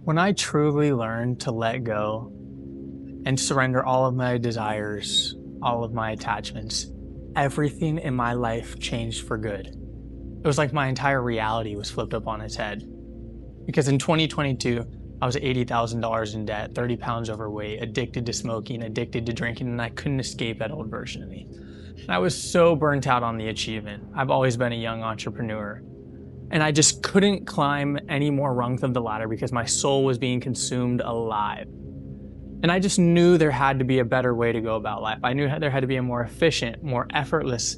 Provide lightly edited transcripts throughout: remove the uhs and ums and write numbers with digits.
When I truly learned to let go and surrender all of my desires, all of my attachments, everything in my life changed for good. It was like my entire reality was flipped up on its head. Because in 2022, I was $80,000 in debt, 30 pounds overweight, addicted to smoking, addicted to drinking, and I couldn't escape that old version of me. And I was so burnt out on the achievement. I've always been a young entrepreneur. And I just couldn't climb any more rungs of the ladder because my soul was being consumed alive. And I just knew there had to be a better way to go about life. I knew there had to be a more efficient, more effortless,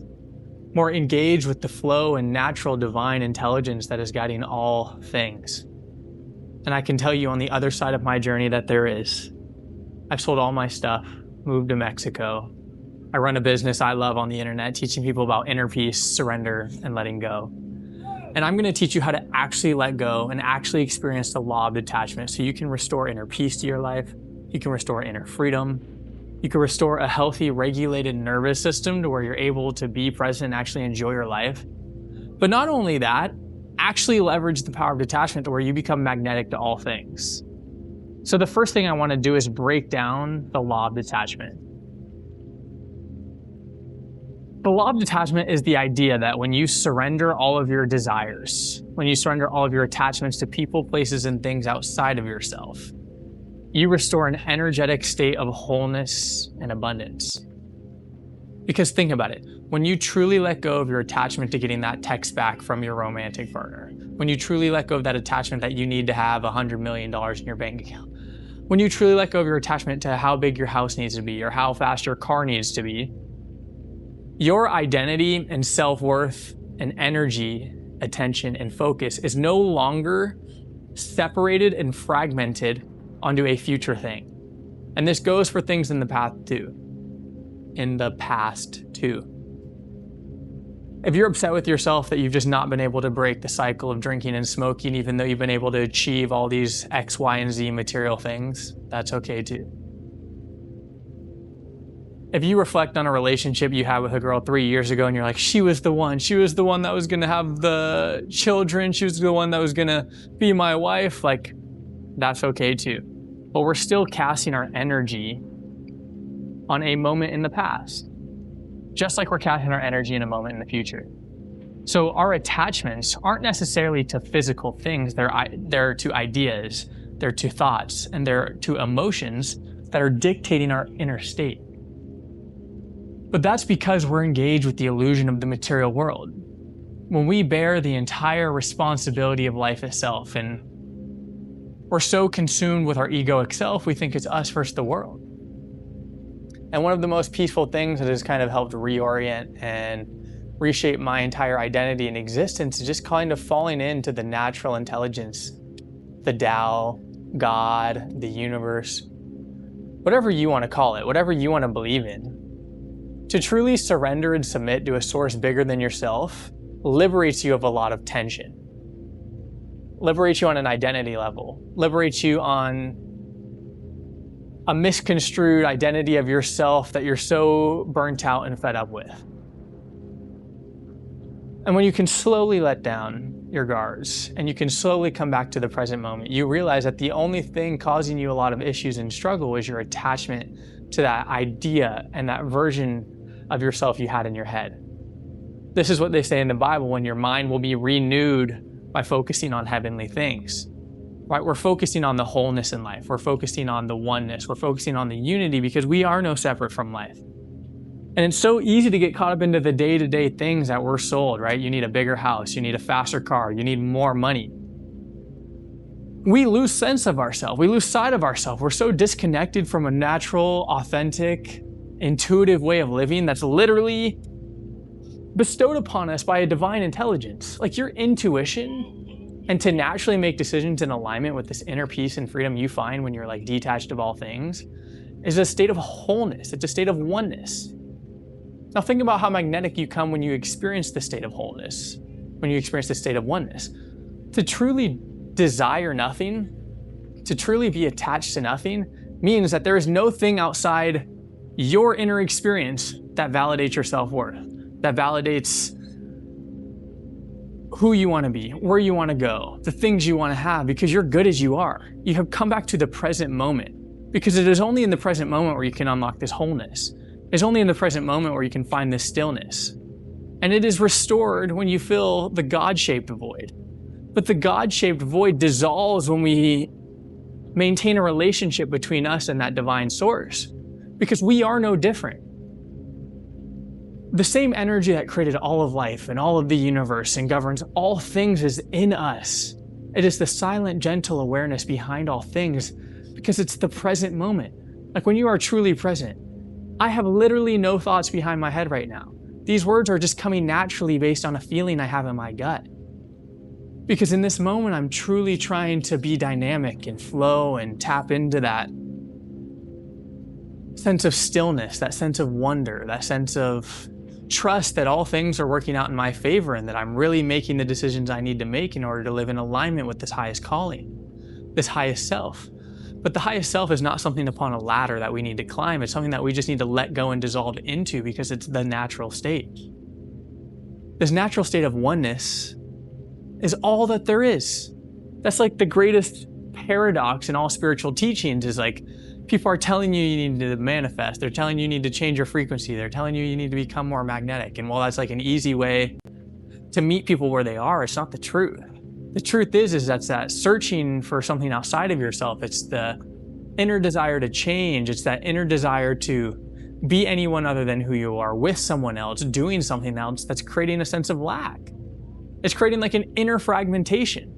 more engaged with the flow and natural divine intelligence that is guiding all things. And I can tell you on the other side of my journey that there is. I've sold all my stuff, moved to Mexico. I run a business I love on the internet, teaching people about inner peace, surrender, and letting go. And I'm going to teach you how to actually let go and actually experience the law of detachment so you can restore inner peace to your life. You can restore inner freedom. You can restore a healthy, regulated nervous system to where you're able to be present and actually enjoy your life. But not only that, actually leverage the power of detachment to where you become magnetic to all things. So the first thing I want to do is break down the law of detachment. The law of detachment is the idea that when you surrender all of your desires, when you surrender all of your attachments to people, places, and things outside of yourself, you restore an energetic state of wholeness and abundance. Because think about it, when you truly let go of your attachment to getting that text back from your romantic partner, when you truly let go of that attachment that you need to have $100 million in your bank account, when you truly let go of your attachment to how big your house needs to be or how fast your car needs to be, your identity and self-worth and energy, attention, and focus is no longer separated and fragmented onto a future thing. And this goes for things in the past too. If you're upset with yourself that you've just not been able to break the cycle of drinking and smoking, even though you've been able to achieve all these X, Y, and Z material things, that's okay too. If you reflect on a relationship you had with a girl 3 years ago and you're like, she was the one that was gonna have the children, she was the one that was gonna be my wife, like, that's okay too. But we're still casting our energy on a moment in the past, just like we're casting our energy in a moment in the future. So our attachments aren't necessarily to physical things, they're to ideas, they're to thoughts, and they're to emotions that are dictating our inner state. But that's because we're engaged with the illusion of the material world. When we bear the entire responsibility of life itself, and we're so consumed with our egoic self, we think it's us versus the world. And one of the most peaceful things that has kind of helped reorient and reshape my entire identity and existence is just kind of falling into the natural intelligence, the Tao, God, the universe, whatever you want to call it, whatever you want to believe in. To truly surrender and submit to a source bigger than yourself liberates you of a lot of tension. Liberates you on an identity level. Liberates you on a misconstrued identity of yourself that you're so burnt out and fed up with. And when you can slowly let down your guards and you can slowly come back to the present moment, you realize that the only thing causing you a lot of issues and struggle is your attachment to that idea and that version of yourself you had in your head. This is what they say in the Bible, when your mind will be renewed by focusing on heavenly things. Right? We're focusing on the wholeness in life. We're focusing on the oneness. We're focusing on the unity because we are no separate from life. And it's so easy to get caught up into the day-to-day things that we're sold, right? You need a bigger house. You need a faster car. You need more money. We lose sense of ourselves. We lose sight of ourselves. We're so disconnected from a natural, authentic, intuitive way of living that's literally bestowed upon us by a divine intelligence. Like your intuition, and to naturally make decisions in alignment with this inner peace and freedom you find when you're like detached of all things, is a state of wholeness. It's a state of oneness. Now think about how magnetic you come when you experience the state of wholeness, when you experience the state of oneness. To truly desire nothing, to truly be attached to nothing, means that there is no thing outside your inner experience that validates your self-worth, that validates who you want to be, where you want to go, the things you want to have, because you're good as you are. You have come back to the present moment, because it is only in the present moment where you can unlock this wholeness. It's only in the present moment where you can find this stillness. And it is restored when you fill the God-shaped void. But the God-shaped void dissolves when we maintain a relationship between us and that divine source, because we are no different. The same energy that created all of life and all of the universe and governs all things is in us. It is the silent, gentle awareness behind all things, because it's the present moment. Like when you are truly present, I have literally no thoughts behind my head right now. These words are just coming naturally based on a feeling I have in my gut. Because in this moment, I'm truly trying to be dynamic and flow and tap into that sense of stillness, that sense of wonder, that sense of trust that all things are working out in my favor and that I'm really making the decisions I need to make in order to live in alignment with this highest calling, this highest self. But the highest self is not something upon a ladder that we need to climb. It's something that we just need to let go and dissolve into, because it's the natural state. This natural state of oneness is all that there is. That's like the greatest paradox in all spiritual teachings, is like, people are telling you need to manifest. They're telling you need to change your frequency. They're telling you need to become more magnetic. And while that's like an easy way to meet people where they are, it's not the truth. The truth is that's that searching for something outside of yourself. It's the inner desire to change. It's that inner desire to be anyone other than who you are, with someone else, doing something else, that's creating a sense of lack. It's creating like an inner fragmentation.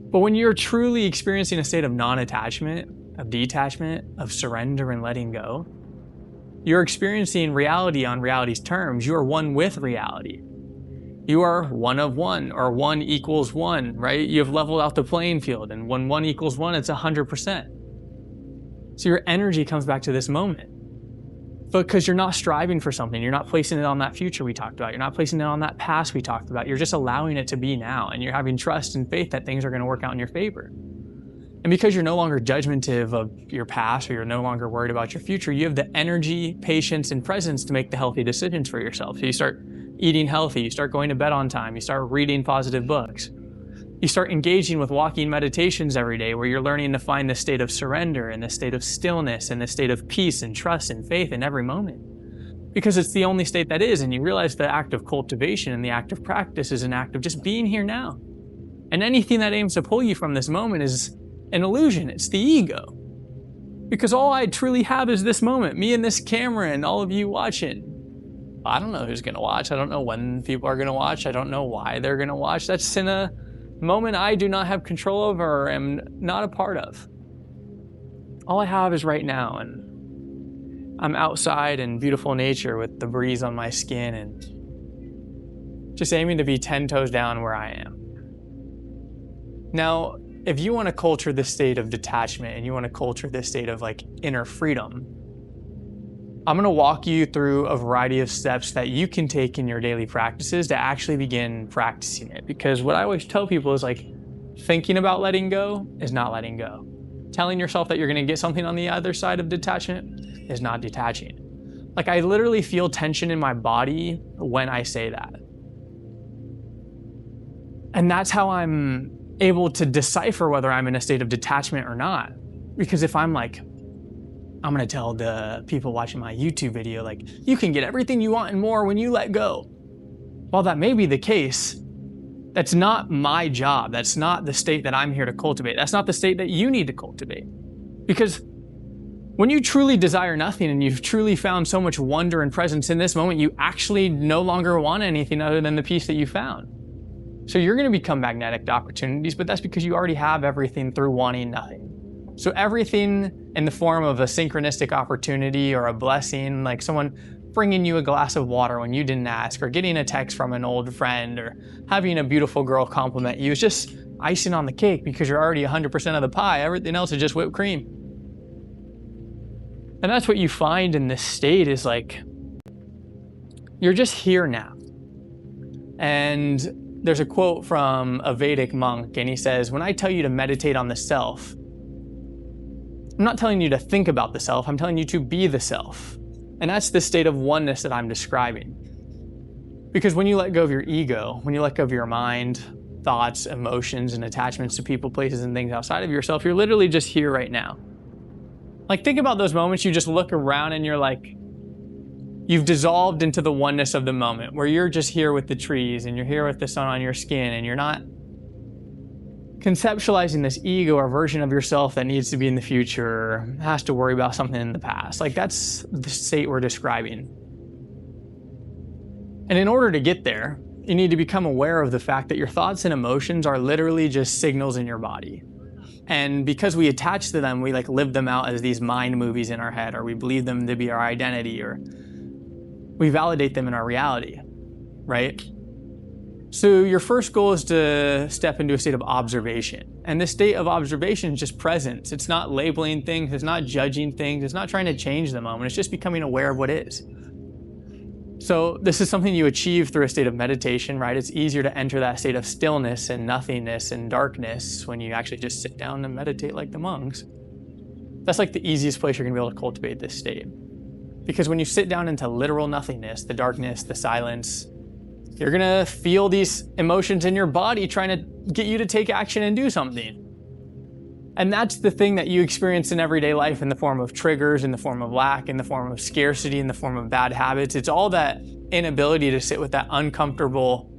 But when you're truly experiencing a state of non-attachment, of detachment, of surrender and letting go, you're experiencing reality on reality's terms. You are one with reality. You are one of one, or one equals one, right? You have leveled out the playing field, and when one equals one, it's 100%. So your energy comes back to this moment. Because you're not striving for something. You're not placing it on that future we talked about. You're not placing it on that past we talked about. You're just allowing it to be now, and you're having trust and faith that things are going to work out in your favor. And because you're no longer judgmental of your past, or you're no longer worried about your future, you have the energy, patience, and presence to make the healthy decisions for yourself. So you start eating healthy, you start going to bed on time, you start reading positive books. You start engaging with walking meditations every day, where you're learning to find the state of surrender and the state of stillness and the state of peace and trust and faith in every moment. Because it's the only state that is, and you realize the act of cultivation and the act of practice is an act of just being here now. And anything that aims to pull you from this moment is an illusion. It's the ego. Because all I truly have is this moment, me and this camera and all of you watching. I don't know who's gonna watch. I don't know when people are gonna watch. I don't know why they're gonna watch. That's in a moment I do not have control over or am not a part of. All I have is right now, and I'm outside in beautiful nature with the breeze on my skin and just aiming to be 10 toes down where I am. Now, if you want to culture this state of detachment and you want to culture this state of like inner freedom, I'm going to walk you through a variety of steps that you can take in your daily practices to actually begin practicing it. Because what I always tell people is like, thinking about letting go is not letting go. Telling yourself that you're going to get something on the other side of detachment is not detaching. Like, I literally feel tension in my body when I say that. And that's how I'm able to decipher whether I'm in a state of detachment or not. Because if I'm like, I'm gonna tell the people watching my YouTube video, like, you can get everything you want and more when you let go. While that may be the case, that's not my job. That's not the state that I'm here to cultivate. That's not the state that you need to cultivate. Because when you truly desire nothing and you've truly found so much wonder and presence in this moment, you actually no longer want anything other than the peace that you found. So you're gonna become magnetic to opportunities, but that's because you already have everything through wanting nothing. So everything in the form of a synchronistic opportunity or a blessing, like someone bringing you a glass of water when you didn't ask, or getting a text from an old friend, or having a beautiful girl compliment you, is just icing on the cake because you're already 100% of the pie. Everything else is just whipped cream. And that's what you find in this state, is like, you're just here now. And there's a quote from a Vedic monk, and he says, when I tell you to meditate on the self, I'm not telling you to think about the self, I'm telling you to be the self. And that's the state of oneness that I'm describing. Because when you let go of your ego, when you let go of your mind, thoughts, emotions, and attachments to people, places, and things outside of yourself, you're literally just here right now. Like, think about those moments you just look around and you're like, you've dissolved into the oneness of the moment, where you're just here with the trees and you're here with the sun on your skin, and you're not conceptualizing this ego or version of yourself that needs to be in the future or has to worry about something in the past. Like, that's the state we're describing. And in order to get there, you need to become aware of the fact that your thoughts and emotions are literally just signals in your body. And because we attach to them, we like live them out as these mind movies in our head, or we believe them to be our identity, or we validate them in our reality, right? So your first goal is to step into a state of observation. And this state of observation is just presence. It's not labeling things, it's not judging things, it's not trying to change the moment, it's just becoming aware of what is. So this is something you achieve through a state of meditation, right? It's easier to enter that state of stillness and nothingness and darkness when you actually just sit down and meditate like the monks. That's like the easiest place you're gonna be able to cultivate this state. Because when you sit down into literal nothingness, the darkness, the silence, you're gonna feel these emotions in your body trying to get you to take action and do something. And that's the thing that you experience in everyday life in the form of triggers, in the form of lack, in the form of scarcity, in the form of bad habits. It's all that inability to sit with that uncomfortable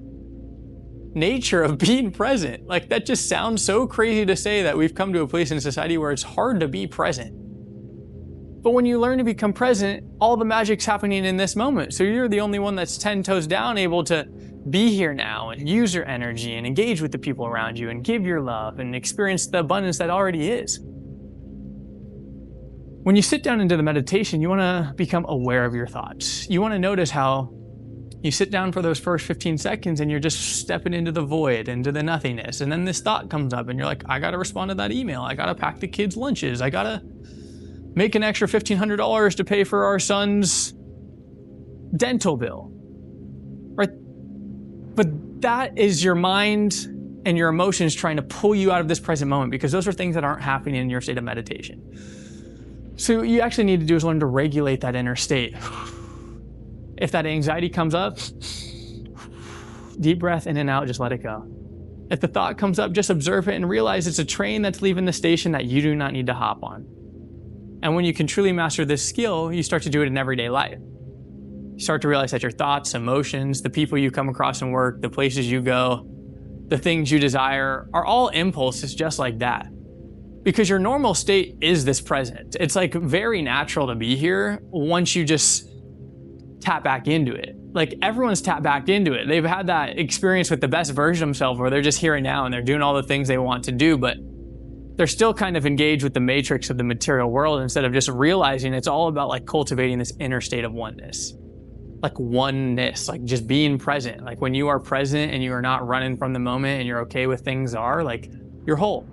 nature of being present. Like, that just sounds so crazy to say, that we've come to a place in society where it's hard to be present. But when you learn to become present, all the magic's happening in this moment. So you're the only one that's 10 toes down, able to be here now and use your energy and engage with the people around you and give your love and experience the abundance that already is. When you sit down into the meditation, you want to become aware of your thoughts. You want to notice how you sit down for those first 15 seconds and you're just stepping into the void, into the nothingness. And then this thought comes up and you're like, I got to respond to that email. I got to pack the kids' lunches. I got to make an extra $1,500 to pay for our son's dental bill, right? But that is your mind and your emotions trying to pull you out of this present moment, because those are things that aren't happening in your state of meditation. So what you actually need to do is learn to regulate that inner state. If that anxiety comes up, deep breath in and out, just let it go. If the thought comes up, just observe it and realize it's a train that's leaving the station that you do not need to hop on. And when you can truly master this skill, you start to do it in everyday life. You start to realize that your thoughts, emotions, the people you come across in work, the places you go, the things you desire are all impulses just like that. Because your normal state is this present. It's like very natural to be here once you just tap back into it. Like, everyone's tapped back into it. They've had that experience with the best version of themselves where they're just here and now and they're doing all the things they want to do, but they're still kind of engaged with the matrix of the material world instead of just realizing it's all about like cultivating this inner state of oneness. Like oneness, like just being present. Like, when you are present and you are not running from the moment and you're okay with things are, like, you're whole.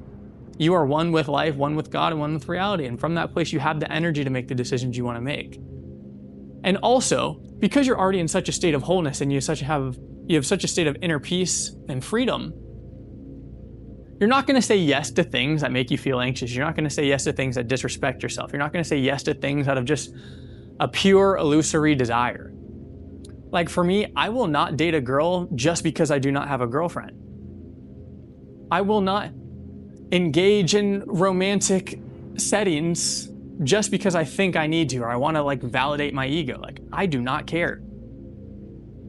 You are one with life, one with God, and one with reality. And from that place, you have the energy to make the decisions you want to make. And also, because you're already in such a state of wholeness and you have such a state of inner peace and freedom, you're not going to say yes to things that make you feel anxious. You're not going to say yes to things that disrespect yourself. You're not going to say yes to things out of just a pure illusory desire. Like, for me, I will not date a girl just because I do not have a girlfriend. I will not engage in romantic settings just because I think I need to, or I want to like validate my ego. Like, I do not care.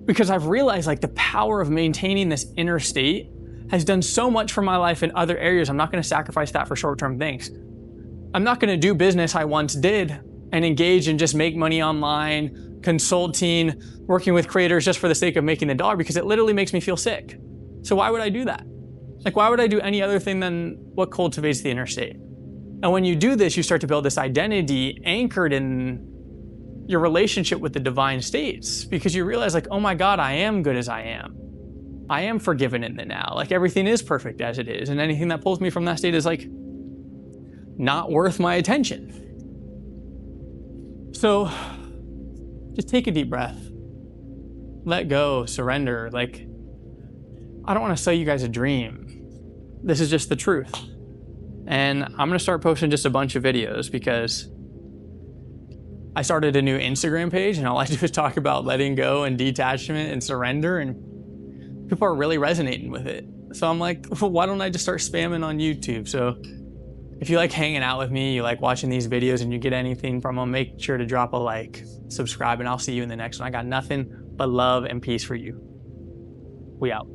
Because I've realized like the power of maintaining this inner state has done so much for my life in other areas. I'm not going to sacrifice that for short-term things. I'm not going to do business I once did and engage and just make money online, consulting, working with creators just for the sake of making the dollar, because it literally makes me feel sick. So why would I do that? Like, why would I do any other thing than what cultivates the inner state? And when you do this, you start to build this identity anchored in your relationship with the divine states, because you realize like, oh my God, I am good as I am. I am forgiven in the now. Like, everything is perfect as it is. And anything that pulls me from that state is like not worth my attention. So just take a deep breath, let go, surrender. Like, I don't want to sell you guys a dream. This is just the truth. And I'm going to start posting just a bunch of videos because I started a new Instagram page, and all I do is talk about letting go and detachment and surrender, and people are really resonating with it. So I'm like, well, why don't I just start spamming on YouTube? So if you like hanging out with me, you like watching these videos, and you get anything from them, make sure to drop a like, subscribe, and I'll see you in the next one. I got nothing but love and peace for you. We out.